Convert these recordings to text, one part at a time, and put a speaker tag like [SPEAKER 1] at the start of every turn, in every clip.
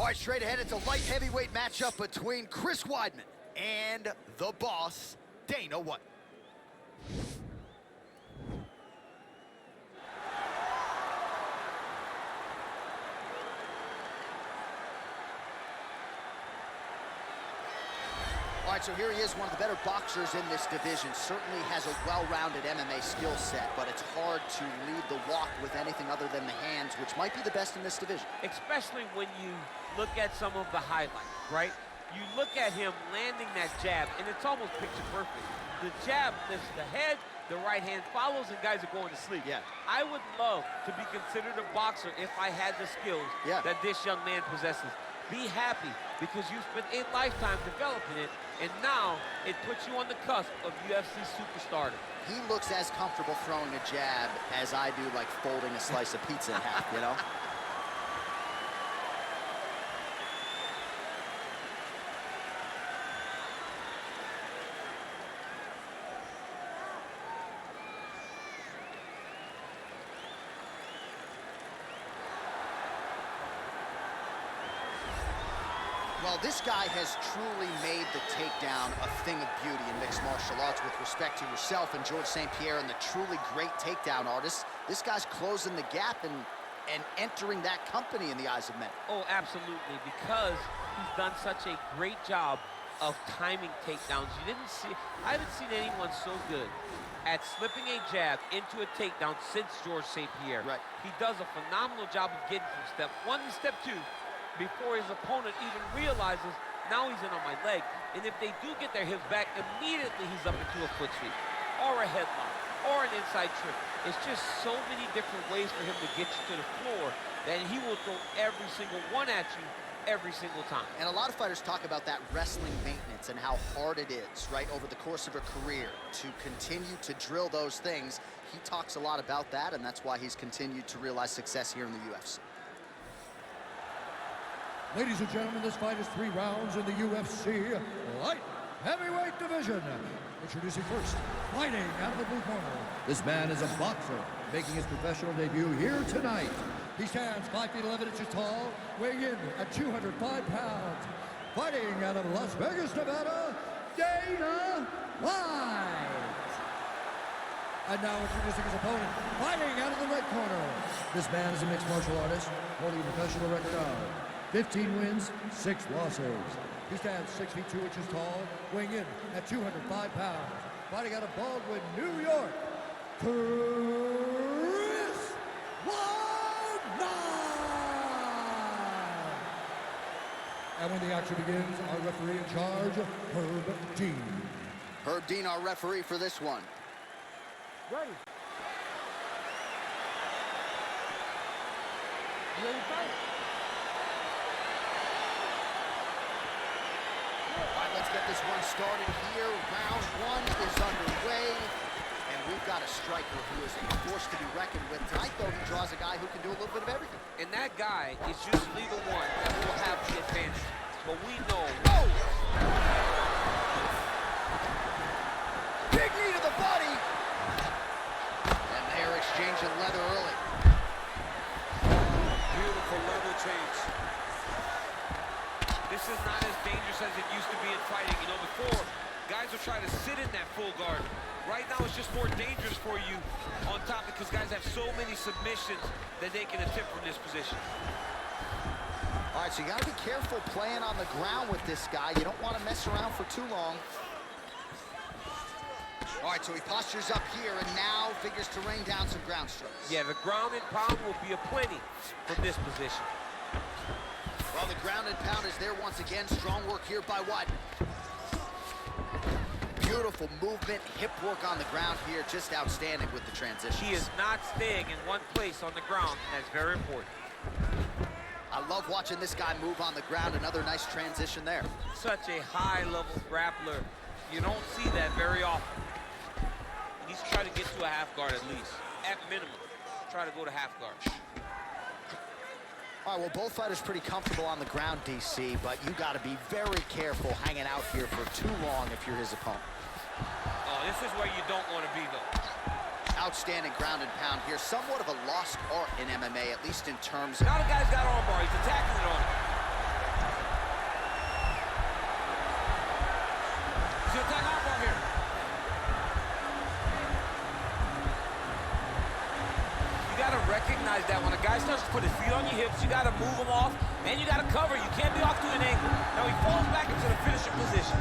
[SPEAKER 1] All right, straight ahead, it's a light heavyweight matchup between Chris Weidman and the boss, Dana White. All right, so here he is, one of the better boxers in this division. Certainly has a well-rounded MMA skill set, but it's hard to lead the walk with anything other than the hands, which might be the best in this division.
[SPEAKER 2] Especially when you look at some of the highlights, right? You look at him landing that jab, and it's almost picture perfect. The jab lifts the head, the right hand follows, and guys are going to sleep.
[SPEAKER 1] Yeah.
[SPEAKER 2] I would love to be considered a boxer if I had the skills that this young man possesses. Be happy, because you spent a lifetime developing it, and now it puts you on the cusp of UFC superstardom.
[SPEAKER 1] He looks as comfortable throwing a jab as I do, like folding a slice of pizza in half, you know? Well, this guy has truly made the takedown a thing of beauty in mixed martial arts with respect to yourself and George St. Pierre and the truly great takedown artists. This guy's closing the gap and entering that company in the eyes of men.
[SPEAKER 2] Oh, absolutely, because he's done such a great job of timing takedowns. I haven't seen anyone so good at slipping a jab into a takedown since George St. Pierre.
[SPEAKER 1] Right.
[SPEAKER 2] He does a phenomenal job of getting from step one to step two before his opponent even realizes, now he's in on my leg. And if they do get their hips back, immediately he's up into a foot sweep, or a headlock, or an inside trip. It's just so many different ways for him to get you to the floor that he will throw every single one at you every single time.
[SPEAKER 1] And a lot of fighters talk about that wrestling maintenance and how hard it is, right, over the course of a career to continue to drill those things. He talks a lot about that, and that's why he's continued to realize success here in the UFC.
[SPEAKER 3] Ladies and gentlemen, this fight is 3 rounds in the UFC light heavyweight division. Introducing first, fighting out of the blue corner. This man is a boxer, making his professional debut here tonight. He stands 5 feet 11 inches tall, weighing in at 205 pounds. Fighting out of Las Vegas, Nevada, Dana White. And now introducing his opponent, fighting out of the red corner. This man is a mixed martial artist, holding a professional record of 15 wins, 6 losses. He stands 6 feet 2 inches tall, weighing in at 205 pounds. Fighting out of Baldwin, New York, Chris Weidman. And when the action begins, our referee in charge, Herb Dean.
[SPEAKER 1] Herb Dean, our referee for this one.
[SPEAKER 2] Ready. You ready to fight?
[SPEAKER 1] All right, let's get this one started here. Round 1 is underway, and we've got a striker who is a force to be reckoned with. Tonight, though, he draws a guy who can do a little bit of everything.
[SPEAKER 2] And that guy is usually the one that will have the advantage. But we know.
[SPEAKER 1] Oh! Big knee to the body! And they're exchanging leather early.
[SPEAKER 2] Beautiful level change. This is not as dangerous as it used to be in fighting. You know, before, guys would try to sit in that full guard. Right now, it's just more dangerous for you on top because guys have so many submissions that they can attempt from this position.
[SPEAKER 1] All right, so you got to be careful playing on the ground with this guy. You don't want to mess around for too long. All right, so he postures up here and now figures to rain down some ground strikes.
[SPEAKER 2] Yeah, the ground and pound will be aplenty from this position.
[SPEAKER 1] Well, the ground and pound is there once again. Strong work here by Weidman. Beautiful movement, hip work on the ground here. Just outstanding with the transition.
[SPEAKER 2] He is not staying in one place on the ground, and that's very important.
[SPEAKER 1] I love watching this guy move on the ground. Another nice transition there.
[SPEAKER 2] Such a high-level grappler. You don't see that very often. He needs to try to get to a half guard at least. At minimum, try to go to half guard.
[SPEAKER 1] All right, well, both fighters pretty comfortable on the ground, DC, but you got to be very careful hanging out here for too long if you're his opponent.
[SPEAKER 2] Oh, this is where you don't want to be, though.
[SPEAKER 1] Outstanding ground and pound here. Somewhat of a lost art in MMA, at least in terms of...
[SPEAKER 2] Now the guy's got armbar. He's attacking it on him. starts to put his feet on your hips. You got to move him off, and you got to cover. You can't be off to an angle. Now he falls back into the finishing position.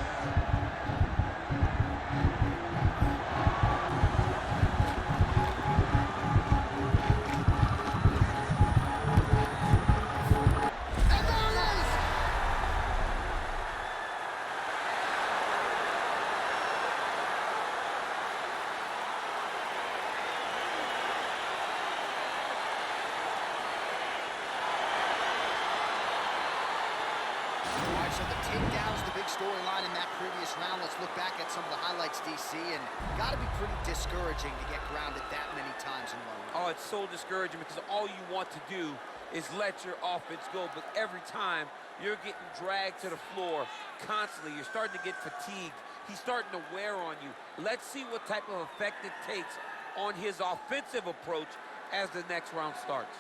[SPEAKER 1] So the takedown's the big storyline in that previous round. Let's look back at some of the highlights, DC, and got to be pretty discouraging to get grounded that many times in one round.
[SPEAKER 2] Oh, it's so discouraging because all you want to do is let your offense go, but every time you're getting dragged to the floor constantly. You're starting to get fatigued. He's starting to wear on you. Let's see what type of effect it takes on his offensive approach as the next round starts.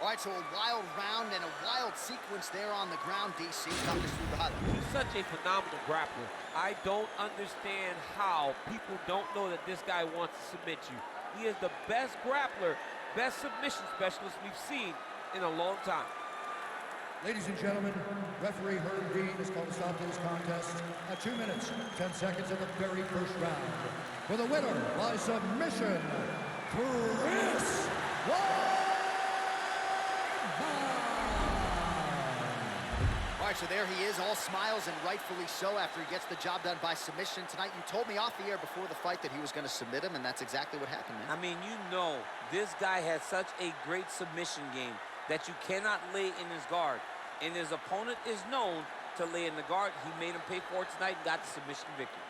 [SPEAKER 1] All right, so a wild round and a wild sequence there on the ground, DC. Talk us through the highlights.
[SPEAKER 2] He's such a phenomenal grappler. I don't understand how people don't know that this guy wants to submit you. He is the best grappler, best submission specialist we've seen in a long time.
[SPEAKER 3] Ladies and gentlemen, referee Herb Dean has called a stop to this contest at 2 minutes, 10 seconds of the very first round. For the winner by submission, Chris Weidman.
[SPEAKER 1] All right, so there he is, all smiles, and rightfully so after he gets the job done by submission tonight. You told me off the air before the fight that he was going to submit him, and that's exactly what happened, man.
[SPEAKER 2] I mean, you know, this guy has such a great submission game that you cannot lay in his guard. And his opponent is known to lay in the guard. He made him pay for it tonight and got the submission victory.